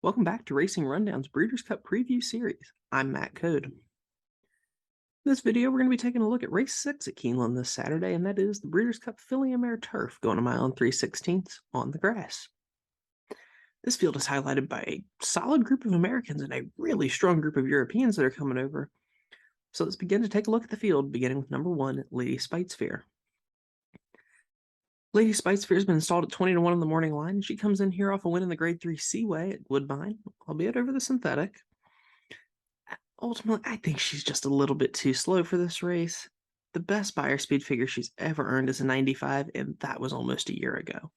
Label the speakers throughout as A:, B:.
A: Welcome back to Racing Rundown's Breeders' Cup Preview Series. I'm Matt Code. In this video, we're going to be taking a look at race 6 at Keeneland this Saturday, and that is the Breeders' Cup Filly and Mare Turf going a mile and 3/16 on the grass. This field is highlighted by a solid group of Americans and a really strong group of Europeans that are coming over. So let's begin to take a look at the field, beginning with number 1, Lady Speightspeare. Lady Speightspeare has been installed at 20-1 on the morning line. She comes in here off a win in the Grade 3 Seaway at Woodbine, albeit over the synthetic. Ultimately, I think she's just a little bit too slow for this race. The best buyer speed figure she's ever earned is a 95, and that was almost a year ago.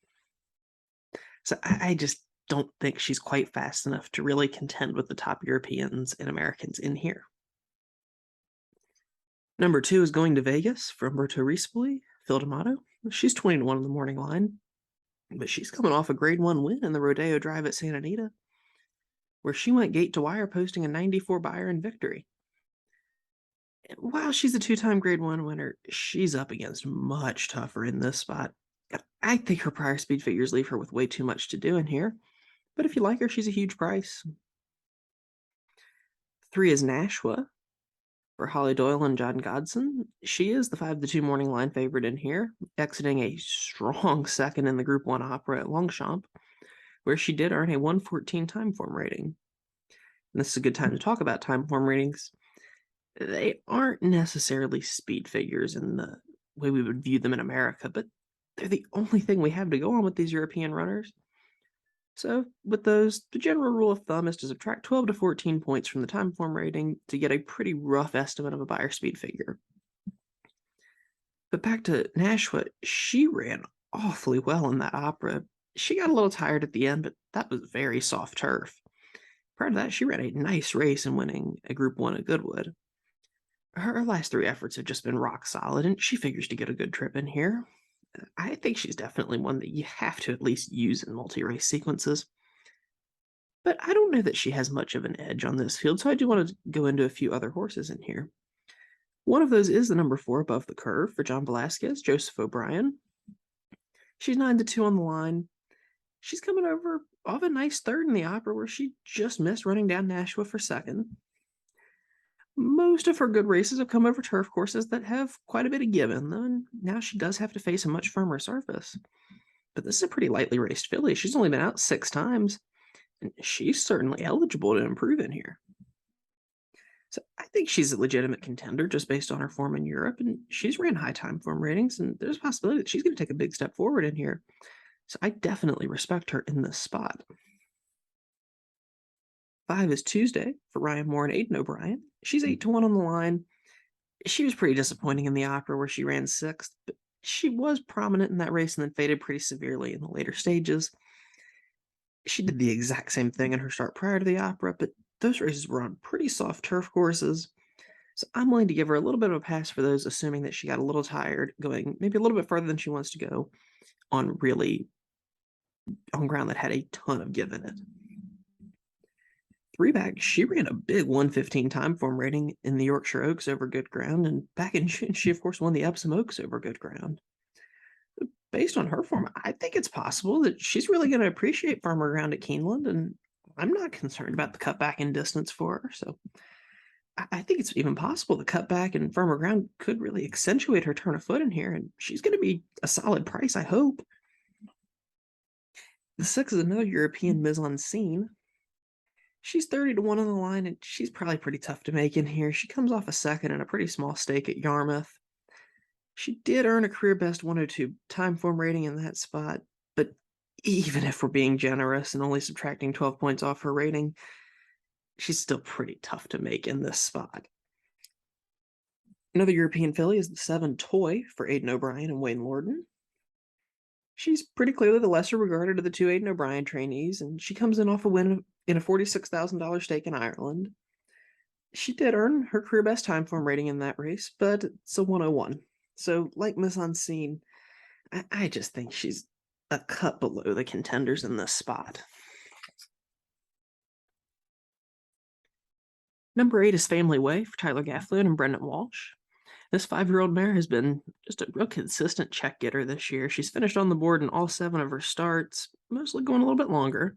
A: So I just don't think she's quite fast enough to really contend with the top Europeans and Americans in here. Number 2 is Going to Vegas from Berto Rispoli, Phil D'Amato. She's 20-1 on the morning line, but she's coming off a Grade 1 win in the Rodeo Drive at Santa Anita, where she went gate to wire, posting a 94 buyer in victory. While she's a two-time Grade 1 winner, she's up against much tougher in this spot. I think her prior speed figures leave her with way too much to do in here, but if you like her, she's a huge price. 3 is Nashwa for Holly Doyle and John Godson. She is the 5-2 morning line favorite in here, exiting a strong second in the Group 1 Opera at Longchamp, where she did earn a 114 time form rating. And this is a good time to talk about time form ratings. They aren't necessarily speed figures in the way we would view them in America, but they're the only thing we have to go on with these European runners. So with those, the general rule of thumb is to subtract 12 to 14 points from the time form rating to get a pretty rough estimate of a buyer speed figure. But back to Nashwa, she ran awfully well in that opera. She got a little tired at the end, but that was very soft turf. Prior to that, she ran a nice race in winning a Group 1 at Goodwood. Her last 3 efforts have just been rock solid, and she figures to get a good trip in here. I think she's definitely one that you have to at least use in multi-race sequences. But I don't know that she has much of an edge on this field, so I do want to go into a few other horses in here. One of those is the number 4 Above the Curve for John Velasquez, Joseph O'Brien. She's 9-2 on the line. She's coming over off a nice third in the Opera, where she just missed running down Nashwa for second. Most of her good races have come over turf courses that have quite a bit of give in them, and now she does have to face a much firmer surface. But this is a pretty lightly raced filly. She's only been out 6 times, and she's certainly eligible to improve in here. So I think she's a legitimate contender just based on her form in Europe, and she's ran high time form ratings, and there's a possibility that she's going to take a big step forward in here. So I definitely respect her in this spot. 5 is Tuesday for Ryan Moore and Aidan O'Brien. She's 8-1 on the line. She was pretty disappointing in the Opera, where she ran 6th, but she was prominent in that race and then faded pretty severely in the later stages. She did the exact same thing in her start prior to the Opera, but those races were on pretty soft turf courses. So I'm willing to give her a little bit of a pass for those, assuming that she got a little tired, going maybe a little bit further than she wants to go on ground that had a ton of give in it. 3 back, she ran a big 115 time form rating in the Yorkshire Oaks over good ground, and back in June, she of course won the Epsom Oaks over good ground. Based on her form, I think it's possible that she's really going to appreciate firmer ground at Keeneland, and I'm not concerned about the cutback in distance for her. So I think it's even possible the cutback and firmer ground could really accentuate her turn of foot in here, and she's going to be a solid price, I hope. The 6 is another European Mise en Scene. She's 30-1 on the line, and she's probably pretty tough to make in here. She comes off a second in a pretty small stake at Yarmouth. She did earn a career best 102 time form rating in that spot, but even if we're being generous and only subtracting 12 points off her rating, she's still pretty tough to make in this spot. Another European filly is the 7 Toy for Aidan O'Brien and Wayne Lorden. She's pretty clearly the lesser regarded of the 2 Aidan O'Brien trainees, and she comes in off a win in a $46,000 stake in Ireland. She did earn her career best time form rating in that race, but it's a 101. So, like Mise en Scene, I just think she's a cut below the contenders in this spot. Number 8 is Family Way for Tyler Gafflin and Brendan Walsh. This 5-year-old mare has been just a real consistent check getter this year. She's finished on the board in all 7 of her starts, mostly going a little bit longer.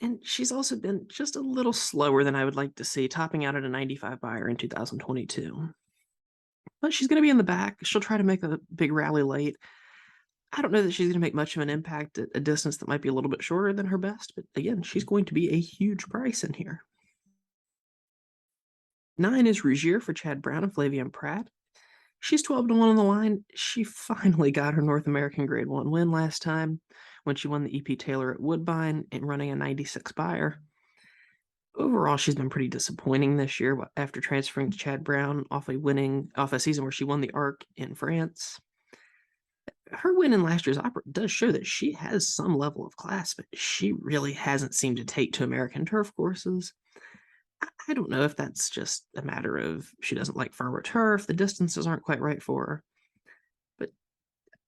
A: And she's also been just a little slower than I would like to see, topping out at a 95 buyer in 2022. But she's going to be in the back. She'll try to make a big rally late. I don't know that she's going to make much of an impact at a distance that might be a little bit shorter than her best, but again, she's going to be a huge price in here. 9 is Rougir for Chad Brown and Flavian Pratt. She's 12-1 on the line. She finally got her North American Grade 1 win last time when she won the EP Taylor at Woodbine and running a 96 buyer. Overall, she's been pretty disappointing this year after transferring to Chad Brown off a season where she won the ARC in France. Her win in last year's opera does show that she has some level of class, but she really hasn't seemed to take to American turf courses. I don't know if that's just a matter of she doesn't like firmer turf, the distances aren't quite right for her, but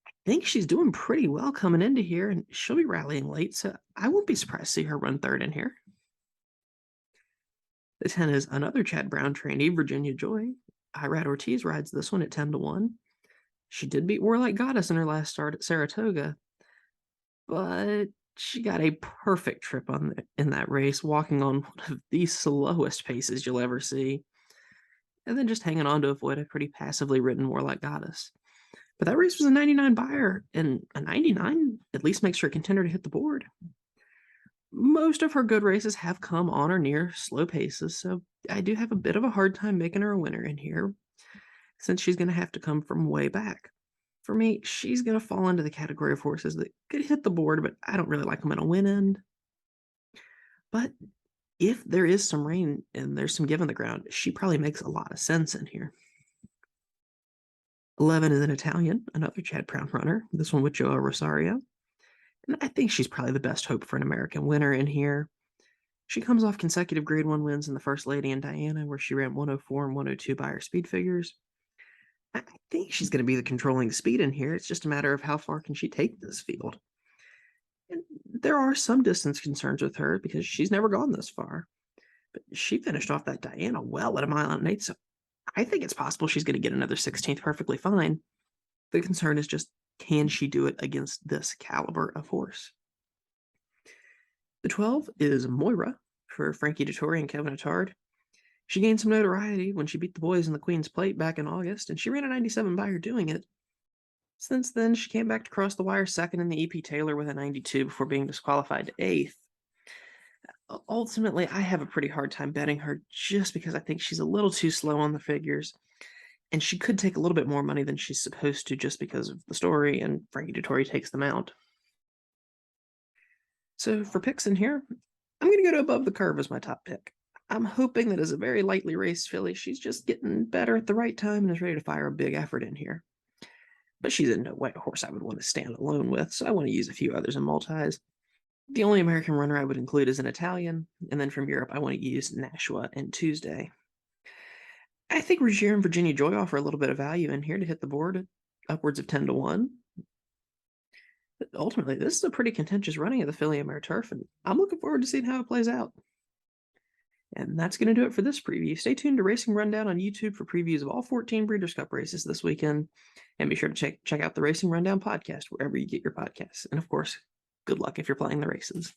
A: I think she's doing pretty well coming into here, and she'll be rallying late, so I won't be surprised to see her run third in here. The 10 is another Chad Brown trainee, Virginia Joy. Irad Ortiz rides this one at 10-1. She did beat Warlike Goddess in her last start at Saratoga, but she got a perfect trip in that race, walking on one of the slowest paces you'll ever see, and then just hanging on to avoid a pretty passively ridden Warlike Goddess. But that race was a 99 buyer, and a 99 at least makes her a contender to hit the board. Most of her good races have come on or near slow paces, so I do have a bit of a hard time making her a winner in here, since she's going to have to come from way back. For me, she's going to fall into the category of horses that could hit the board, but I don't really like them in a win end. But if there is some rain and there's some give in the ground, she probably makes a lot of sense in here. 11 is an Italian, another Chad Brown runner, this one with Joa Rosario. And I think she's probably the best hope for an American winner in here. She comes off consecutive Grade 1 wins in the First Lady and Diana, where she ran 104 and 102 by her speed figures. I think she's going to be the controlling speed in here. It's just a matter of how far can she take this field. And there are some distance concerns with her because she's never gone this far. But she finished off that Diana well at 1.8 miles, so I think it's possible she's going to get another 16th perfectly fine. The concern is just, can she do it against this caliber of horse? The 12 is Moira for Frankie Dettori and Kevin Attard. She gained some notoriety when she beat the boys in the Queen's Plate back in August, and she ran a 97 by her doing it. Since then, she came back to cross the wire second in the EP Taylor with a 92 before being disqualified to 8th. Ultimately, I have a pretty hard time betting her just because I think she's a little too slow on the figures, and she could take a little bit more money than she's supposed to just because of the story, and Frankie Dettori takes them out. So for picks in here, I'm going to go to Above the Curve as my top pick. I'm hoping that as a very lightly raced filly, she's just getting better at the right time and is ready to fire a big effort in here. But she's in no way a horse I would want to stand alone with, so I want to use a few others in multis. The only American runner I would include is an Italian, and then from Europe I want to use Nashwa and Tuesday. I think Rougir and Virginia Joy offer a little bit of value in here to hit the board at upwards of 10-1. But ultimately, this is a pretty contentious running of the filly and mare turf, and I'm looking forward to seeing how it plays out. And that's going to do it for this preview. Stay tuned to Racing Rundown on YouTube for previews of all 14 Breeders' Cup races this weekend. And be sure to check out the Racing Rundown podcast wherever you get your podcasts. And of course, good luck if you're playing the races.